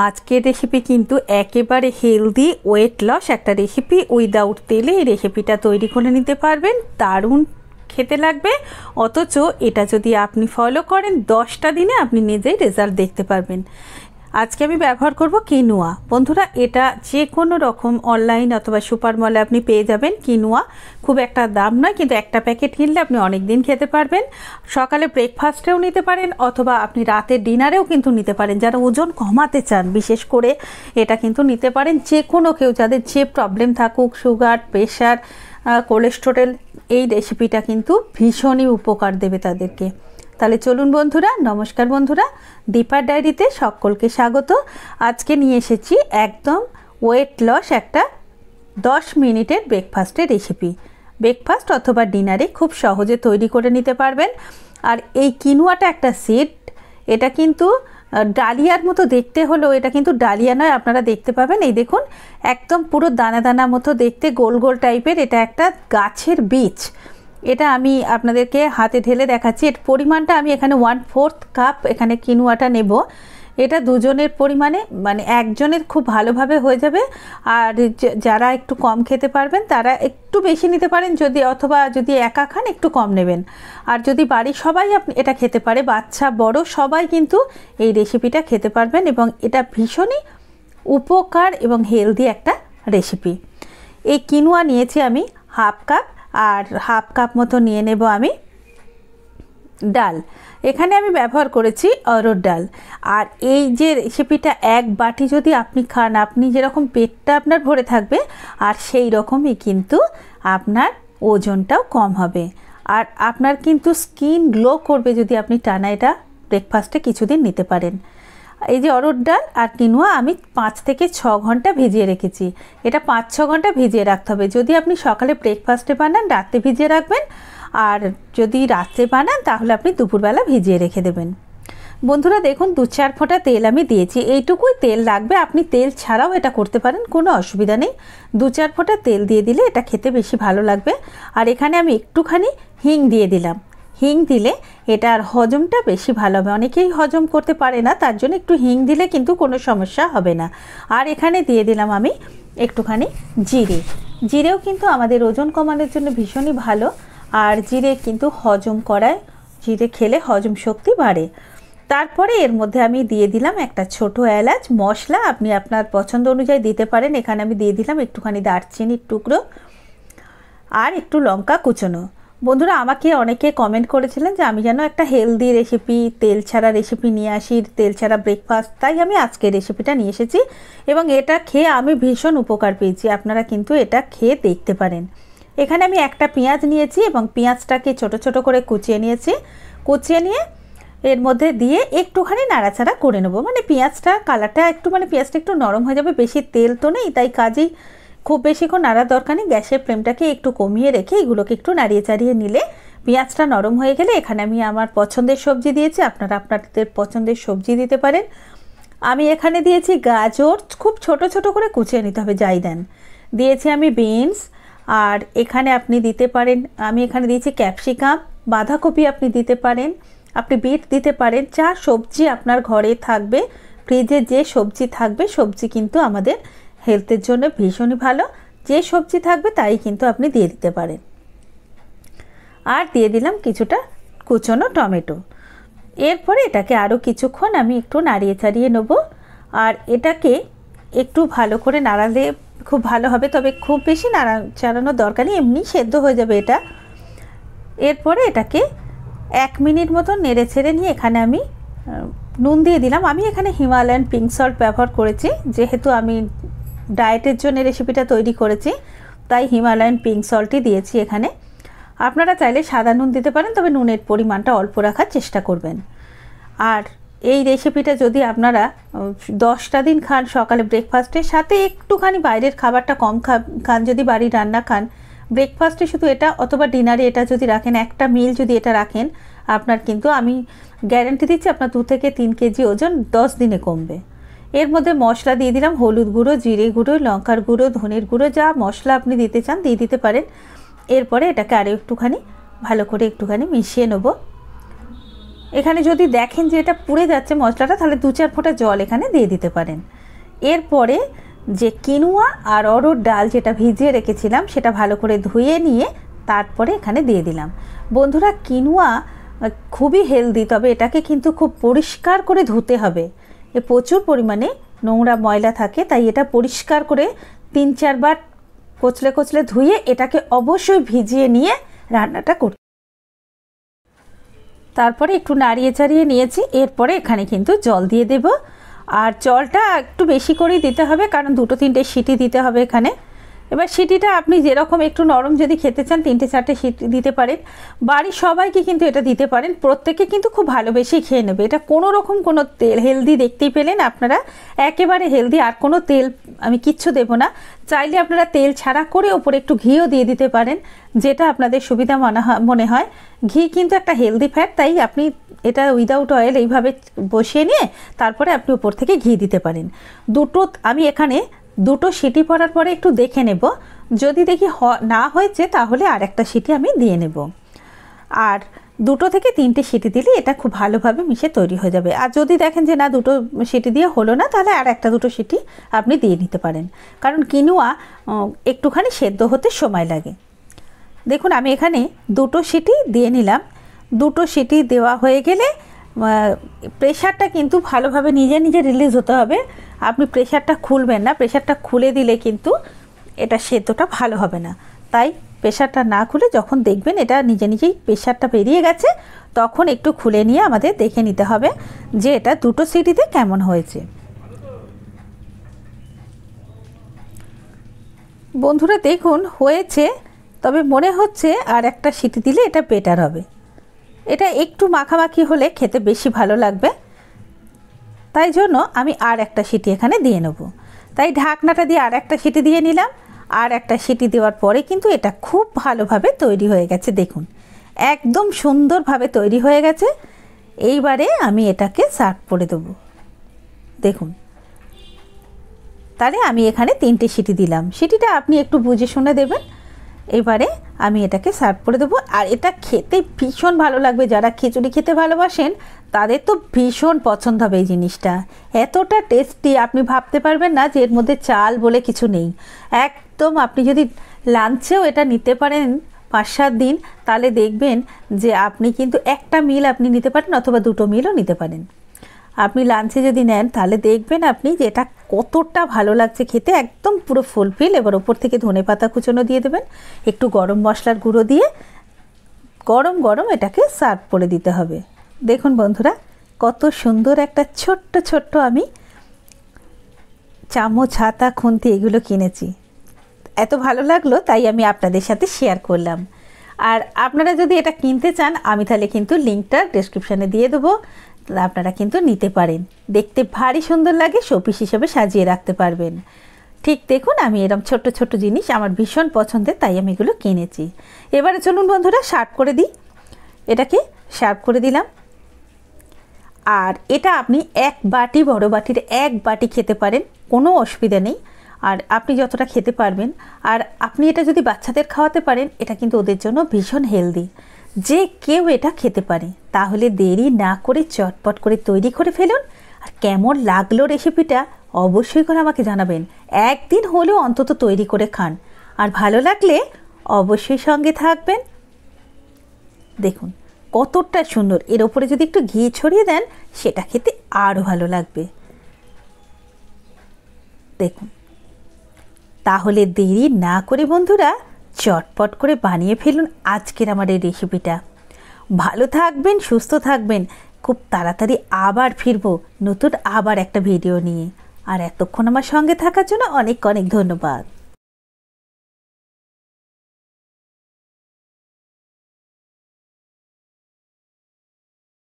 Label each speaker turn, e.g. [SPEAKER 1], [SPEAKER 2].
[SPEAKER 1] আজকের রেসিপি কিন্তু একেবারে হেলদি ওয়েট লস একটা রেসিপি। উইদাউট তেলে এই রেসিপিটা তৈরি করে নিতে পারবেন, দারুণ খেতে লাগবে। অথচ এটা যদি আপনি ফলো করেন 10টা দিনে আপনি নিজেই রেজাল্ট দেখতে পারবেন। আজকে আমি ব্যবহার করব কিনুয়া। বন্ধুরা, এটা যে কোনো রকম অনলাইন অথবা সুপার মলে আপনি পেয়ে যাবেন। কিনুয়া খুব একটা দাম নয়, কিন্তু একটা প্যাকেট কিনলে আপনি অনেক দিন খেতে পারবেন। সকালে ব্রেকফাস্টেও নিতে পারেন অথবা আপনি রাতের ডিনারেও কিন্তু নিতে পারেন। যারা ওজন কমাতে চান বিশেষ করে এটা কিন্তু নিতে পারেন। যে কোনো কেউ, যাদের যে প্রবলেম থাকুক, সুগার, প্রেশার, কোলেস্টেরল, এই রেসিপিটা কিন্তু ভীষণই উপকার দেবে তাদেরকে। তাহলে চলুন বন্ধুরা। নমস্কার বন্ধুরা, দীপার ডায়েরিতে সকলকে স্বাগত। আজকে নিয়ে এসেছি একদম ওয়েট লস একটা 10 মিনিটের ব্রেকফাস্টের রেসিপি। ব্রেকফাস্ট অথবা ডিনারে খুব সহজে তৈরি করে নিতে পারবেন। আর এই কিনুয়াটা একটা সিড, এটা কিন্তু ডালিয়ার মতো দেখতে হলেও এটা কিন্তু ডালিয়া নয়। আপনারা দেখতে পাবেন, এই দেখুন, একদম পুরো দানা দানা মতো দেখতে, গোল গোল টাইপের। এটা একটা গাছের বীজ। এটা আমি আপনাদেরকে হাতে ঢেলে দেখাচ্ছি। এর পরিমাণটা আমি এখানে 1/4 কাপ এখানে কিনুয়াটা নেব। এটা দুজনের পরিমাণে, মানে একজনের খুব ভালোভাবে হয়ে যাবে। আর যারা একটু কম খেতে পারবেন তারা একটু বেশি নিতে পারেন, যদি অথবা যদি একা খান একটু কম নেবেন। আর যদি বাড়ির সবাই আপনি এটা খেতে পারে, বাচ্চা বড় সবাই কিন্তু এই রেসিপিটা খেতে পারবেন। এবং এটা ভীষণই উপকার এবং হেলদি একটা রেসিপি। এই কিনুয়া নিয়েছি আমি 1/2 কাপ, আর 1/2 কাপ মতো নিয়ে নেব আমি ডাল। এখানে আমি ব্যবহার করেছি অরহর ডাল। আর এই যে রেসিপিটা এক বাটি যদি আপনি খান, আপনি যেরকম পেটটা আপনার ভরে থাকবে, আর সেই রকমই কিন্তু আপনার ওজনটাও কম হবে। আর আপনার কিন্তু স্কিন গ্লো করবে যদি আপনি টানা এটা ব্রেকফাস্টে কিছুদিন নিতে পারেন। এই যে অরহর ডাল আর কিনুয়া আমি 5 থেকে 6 ঘন্টা ভিজিয়ে রেখেছি। এটা 5-6 ঘন্টা ভিজিয়ে রাখতে হবে। যদি আপনি সকালে ব্রেকফাস্টে বানান রাতে ভিজিয়ে রাখবেন, আর যদি রাত্রে বানান তাহলে আপনি দুপুরবেলা ভিজিয়ে রেখে দেবেন। বন্ধুরা দেখুন, 2-4 ফোঁটা তেল আমি দিয়েছি। এইটুকুই তেল লাগবে। আপনি তেল ছাড়াও এটা করতে পারেন, কোনো অসুবিধা নেই। 2-4 ফোঁটা তেল দিয়ে দিলে এটা খেতে বেশি ভালো লাগবে। আর এখানে আমি একটুখানি হিং দিয়ে দিলাম। হিং দিলে এটার হজমটা বেশি ভালো হবে। অনেকেই হজম করতে পারে না, তার জন্য একটু হিং দিলে কিন্তু কোনো সমস্যা হবে না। আর এখানে দিয়ে দিলাম আমি একটুখানি জিরে। জিরেও কিন্তু আমাদের ওজন কমানোর জন্য ভীষণই ভালো। আর জিরে কিন্তু হজম করায়, জিরে খেলে হজম শক্তি বাড়ে। তারপরে এর মধ্যে আমি দিয়ে দিলাম একটা ছোট এলাচ। মশলা আপনি আপনার পছন্দ অনুযায়ী দিতে পারেন। এখানে আমি দিয়ে দিলাম একটুখানি দারচিনির টুকরো আর একটু লঙ্কা কুচনো। বন্ধুরা, আমাকে অনেকে কমেন্ট করেছিলেন যে আমি যেন একটা হেলদি রেসিপি, তেল ছাড়া রেসিপি নিয়ে আসি, তেল ছাড়া ব্রেকফাস্ট। তাই আমি আজকে রেসিপিটা নিয়ে এসেছি এবং এটা খেয়ে আমি ভীষণ উপকার পেয়েছি। আপনারা কিন্তু এটা খেয়ে দেখতে পারেন। এখানে আমি একটা পেঁয়াজ নিয়েছি এবং পেঁয়াজটাকে ছোট ছোট করে কুচিয়ে নিয়েছি। কুচিয়ে নিয়ে এর মধ্যে দিয়ে একটুখানি নাড়াচাড়া করে নেব। মানে পেঁয়াজটা কালারটা একটু, মানে পেঁয়াজটা একটু নরম হয়ে যাবে। বেশি তেল তো নেই, তাই কাজেই খুব বেশিক্ষণ নাড়ার দরকার নেই। গ্যাসের ফ্লেমটাকে একটু কমিয়ে রেখে এগুলোকে একটু নাড়িয়ে চাড়িয়ে নিলে পেঁয়াজটা নরম হয়ে গেলে এখানে আমি আমার পছন্দের সবজি দিয়েছি। আপনারা আপনাদের পছন্দের সবজি দিতে পারেন। আমি এখানে দিয়েছি গাজর, খুব ছোট ছোট করে কুচিয়ে নিতে হবে, যাই দেন। দিয়েছি আমি বিনস, আর এখানে আপনি দিতে পারেন, আমি এখানে দিয়েছি ক্যাপসিকাম, বাঁধাকপি আপনি দিতে পারেন, আপনি বিট দিতে পারেন। যা সবজি আপনার ঘরে থাকবে, ফ্রিজে যে সবজি থাকবে, সবজি কিন্তু আমাদের হেলথের জন্য ভীষণই ভালো। যে সবজি থাকবে তাই কিন্তু আপনি দিয়ে দিতে পারেন। আর দিয়ে দিলাম কিছুটা কুচনো টমেটো। এরপরে এটাকে আরও কিছুক্ষণ আমি একটু নাড়িয়ে চাড়িয়ে নেব। আর এটাকে একটু ভালো করে নাড়ালে খুব ভালো হবে, তবে খুব বেশি চাড়ানোর দরকার নেই, এমনি সেদ্ধ হয়ে যাবে এটা। এরপরে এটাকে 1 মিনিট মতো নেড়ে ছেড়ে নিয়ে এখানে আমি নুন দিয়ে দিলাম। আমি এখানে হিমালয়ান পিঙ্ক সল্ট ব্যবহার করেছি, যেহেতু আমি ডায়েটের জন্য রেসিপিটা তৈরি করেছি, তাই হিমালয়ান পিঙ্ক সল্টই দিয়েছি এখানে। আপনারা চাইলে সাদা নুন দিতে পারেন, তবে নুনের পরিমাণটা অল্প রাখার চেষ্টা করবেন। আর এই রেসিপিটা যদি আপনারা 10টা দিন খান, সকালে ব্রেকফাস্টের সাথে একটুখানি বাইরের খাবারটা কম খান, যদি বাড়ির রান্না খান, ব্রেকফাস্টে শুধু এটা অথবা ডিনারে এটা যদি রাখেন, একটা মিল যদি এটা রাখেন, আপনার কিন্তু আমি গ্যারান্টি দিচ্ছি আপনার 2 থেকে 3 কেজি ওজন 10 দিনে কমবে। এর মধ্যে মশলা দিয়ে দিলাম হলুদ গুঁড়ো, জিরে গুঁড়ো, লঙ্কার গুঁড়ো, ধনের গুঁড়ো, যা মশলা আপনি দিতে চান দিয়ে দিতে পারেন। এরপরে এটাকে আরও একটুখানি ভালো করে একটুখানি মিশিয়ে নেব। এখানে যদি দেখেন যে এটা পুড়ে যাচ্ছে মশলাটা, তাহলে 2-4 ফোঁটা জল এখানে দিয়ে দিতে পারেন। এরপরে যে কিনুয়া আর অরহর ডাল যেটা ভিজিয়ে রেখেছিলাম সেটা ভালো করে ধুয়ে নিয়ে তারপরে এখানে দিয়ে দিলাম। বন্ধুরা, কিনুয়া খুবই হেলদি, তবে এটাকে কিন্তু খুব পরিষ্কার করে ধুতে হবে। এ প্রচুর পরিমাণে নোংরা ময়লা থাকে, তাই এটা পরিষ্কার করে 3-4 বার কচলে কচলে ধুয়ে এটাকে অবশ্যই ভিজিয়ে নিয়ে রান্নাটা করতে। তারপরে একটু নাড়িয়ে চাড়িয়ে নিয়েছি। এরপরে এখানে কিন্তু জল দিয়ে দেব, আর জলটা একটু বেশি করেই দিতে হবে, কারণ 2-3টে সিটি দিতে হবে এখানে। এবার সিটিটা আপনি যেরকম একটু নরম যদি খেতে চান 3-4টে সিটি দিতে পারেন। বাড়ির সবাইকে কিন্তু এটা দিতে পারেন, প্রত্যেকে কিন্তু খুব ভালোবেসেই খেয়ে নেবে। এটা কোনো রকম কোনো তেল, হেলদি দেখতেই পেলেন আপনারা, একেবারে হেলদি। আর কোনো তেল আমি কিচ্ছু দেব না। চাইলে আপনারা তেল ছাড়া করে ওপরে একটু ঘিও দিয়ে দিতে পারেন, যেটা আপনাদের সুবিধা মনে হয়। ঘি কিন্তু একটা হেলদি ফ্যাট, তাই আপনি এটা উইদাউট অয়েল এইভাবে বসিয়ে নিয়ে তারপরে আপনি উপর থেকে ঘি দিতে পারেন। আমি এখানে 2টো সিটি পড়ার পরে একটু দেখে নেব, যদি দেখি না হয়েছে তাহলে আর একটা সিটি আমি দিয়ে নেব। আর 2 থেকে 3টে সিটি দিলে এটা খুব ভালোভাবে মিশে তৈরি হয়ে যাবে। আর যদি দেখেন যে না 2টো সিটি দিয়ে হলো না, তাহলে আর 1-2টো সিটি আপনি দিয়ে নিতে পারেন, কারণ কিনুয়া একটুখানি সেদ্ধ হতে সময় লাগে। দেখুন আমি এখানে 2টো সিটি দিয়ে নিলাম। 2টো সিটি দেওয়া হয়ে গেলে প্রেশারটা কিন্তু ভালোভাবে নিজে নিজে রিলিজ হতে হবে। আপনি প্রেশারটা খুলবেন না, প্রেশারটা খুলে দিলে কিন্তু এটা সেদ্ধটা ভালো হবে না। তাই প্রেশারটা না খুলে যখন দেখবেন এটা নিজে নিজেই প্রেশারটা বেরিয়ে গেছে, তখন একটু খুলে নিয়ে আমাদের দেখে নিতে হবে যে এটা 2টো সিটিতে কেমন হয়েছে। বন্ধুরা দেখুন হয়েছে, তবে মনে হচ্ছে আর একটা সিটি দিলে এটা বেটার হবে। এটা একটু মাখামাখি হলে খেতে বেশি ভালো লাগবে, তাই জন্য আমি আর একটা সিটি এখানে দিয়ে নেব। তাই ঢাকনাটা দিয়ে আর একটা সিটি দিয়ে নিলাম। আর একটা সিটি দেওয়ার পরে কিন্তু এটা খুব ভালোভাবে তৈরি হয়ে গেছে। দেখুন একদম সুন্দরভাবে তৈরি হয়ে গেছে। এইবারে আমি এটাকে সার্ভ করে দেবো। দেখুন, তাহলে আমি এখানে 3টে সিটি দিলাম। সিটিটা আপনি একটু বুঝে শুনে দেবেন। এবারে আমি এটাকে সার্ভ করে দেবো। আর এটা খেতে ভীষণ ভালো লাগবে। যারা খিচুড়ি খেতে ভালোবাসেন তাদের তো ভীষণ পছন্দ হবে এই জিনিসটা। এতটা টেস্টি, আপনি ভাবতে পারবেন না যে এর মধ্যে চাল বলে কিছু নেই। একদম আপনি যদি লাঞ্চেও এটা নিতে পারেন 5-7 দিন, তাহলে দেখবেন যে আপনি কিন্তু একটা মিল আপনি নিতে পারেন, অথবা 2টো মিলও নিতে পারেন। আপনি লাঞ্চে যদি নেন তাহলে দেখবেন আপনি যে এটা কতটা ভালো লাগছে খেতে, একদম পুরো ফুলফিল। এবার ওপর থেকে ধনেপাতা কুচনো দিয়ে দেবেন, একটু গরম মশলার গুঁড়ো দিয়ে গরম গরম এটাকে সার্ভ করে দিতে হবে। দেখুন বন্ধুরা, কত সুন্দর একটা ছোট্ট ছোট্ট আমি চামচ, হাতা, খুন্তি এগুলো কিনেছি। এত ভালো লাগলো তাই আমি আপনাদের সাথে শেয়ার করলাম। আর আপনারা যদি এটা কিনতে চান আমি তাহলে কিন্তু লিঙ্কটা ডেসক্রিপশানে দিয়ে দেবো, আপনারা কিন্তু নিতে পারেন। দেখতে ভারী সুন্দর লাগে, শোপিস হিসেবে সাজিয়ে রাখতে পারবেন। ঠিক দেখুন আমি এরকম ছোট্ট ছোট্ট জিনিস আমার ভীষণ পছন্দের, তাই আমি এগুলো কিনেছি। এবারে চলুন বন্ধুরা সার্ভ করে দিই। এটাকে সার্ভ করে দিলাম। আর এটা আপনি 1 বাটি, বড় বাটির 1 বাটি খেতে পারেন, কোনো অসুবিধা নেই। আর আপনি যতটা খেতে পারবেন, আর আপনি এটা যদি বাচ্চাদের খাওয়াতে পারেন, এটা কিন্তু ওদের জন্য ভীষণ হেলদি, যে কেউ এটা খেতে পারে। তাহলে দেরি না করে চটপট করে তৈরি করে ফেলুন। আর কেমন লাগলো রেসিপিটা অবশ্যই করে আমাকে জানাবেন। একদিন হলেও অন্তত তৈরি করে খান, আর ভালো লাগলে অবশ্যই সঙ্গে থাকবেন। দেখুন কতটা সুন্দর, এর ওপরে যদি একটু ঘি ছড়িয়ে দেন সেটা খেতে আরও ভালো লাগবে। দেখুন, তাহলে দেরি না করে বন্ধুরা চটপট করে বানিয়ে ফেলুন আজকের আমার এই রেসিপিটা। ভালো থাকবেন, সুস্থ থাকবেন। খুব তাড়াতাড়ি আবার ফিরবো নতুন আবার একটা ভিডিও নিয়ে। আর এতক্ষণ আমার সঙ্গে থাকার জন্য অনেক অনেক ধন্যবাদ।